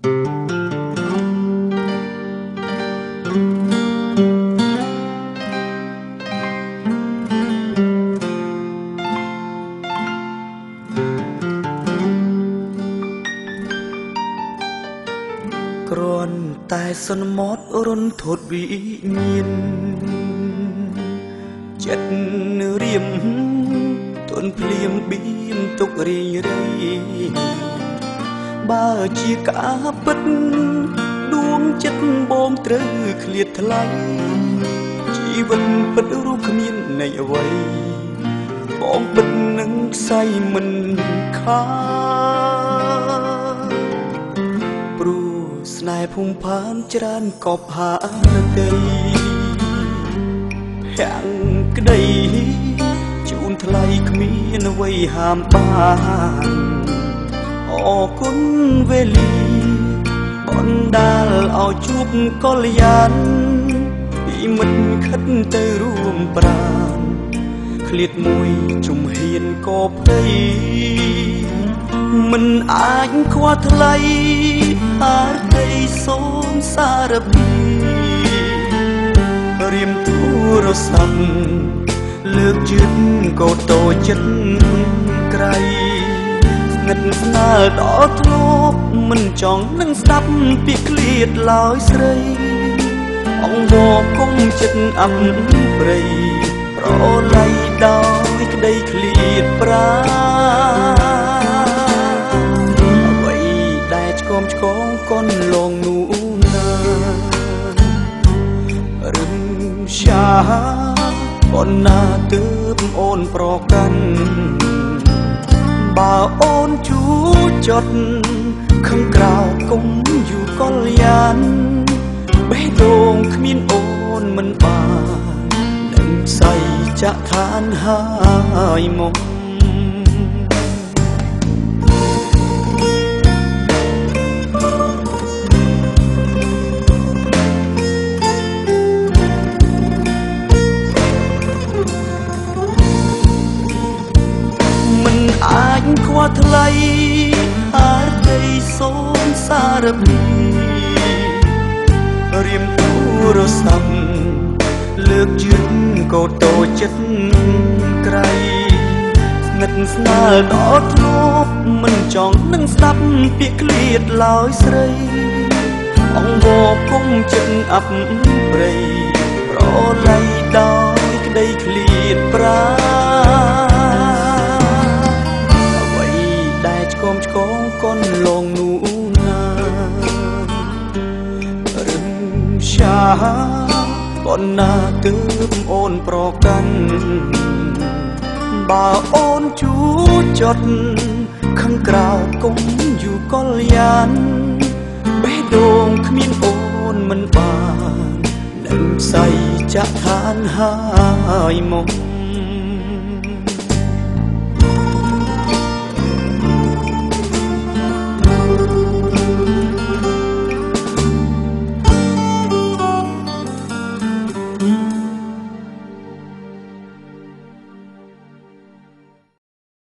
គ្រាន់តែសន្មតរុនធូតវិញ្ញាណចិត្តរៀមទន់ភ្លៀមបៀនទុករីងរៃបើជាការពិតដួងចិត្តបងត្រូវឃ្លាតថ្លៃជីវិតពិតរូបគ្មាននៃអ្វីបងពិតនឹងខ្សែមិនខាព្រោះស្នេហ៍ភូមិផានច្រើនកប់ហាតីហាំងក្តីជូនថ្លៃគ្មានអ្វីហាមបានអរគុណវេលាបណ្ដាលឲ្យជួបកល្យានពីមិត្តខិតទៅរួមប្រាណឃ្លាតមួយជំហានក៏ភ័យមិនអាចខ្វល់ថ្លៃហាតីសូមសារពីរៀមទូរស័ព្ទលើកជឿនកោតោចិត្តក្រៃស្និទ្ធស្នាលដល់ធ្លាប់មិនចង់នឹងស្ដាប់ពីឃ្លាតឡើយស្រីអង្វរគុំចិត្តអំព្រៃប្រឡ័យដោយក្តីឃ្លាតប្រាអ្វីដែលឆ្គមឆ្គងកនលងនោះណារឹមရှာប៉ុណ្ណាទើបអូនប្រកាន់បើអូនជួចត់ខំក្រៅគុំយូរកល្យានបេះដូងគ្មានអូនមិនបាននឹងស្អីចាក់ឋានហើយមកអាចខ្វល់ថ្លៃហើយដីសូមសារពីរៀមទូរស័ព្ទលើកជឿនកោតោចិត្តក្រៃស្និទ្ធស្នាលដល់ធ្លាប់មិនចង់នឹងស្ដាប់ពាក្យឃ្លាតឡើយស្រីអង្វរគុំចិត្តអប់ព្រៃប្រឡ័យដោយក្តីឃ្លាតប្រាឆ្គងកនលងនោះណារឹមရှာប៉ុណ្ណាទើបអូនប្រកាន់បើអូនជួចត់ខំក្រៅគុំយូរកល្យានបេះដូងគ្មានអូនមិនបាននឹងស្អីចាក់ឋានហើយមក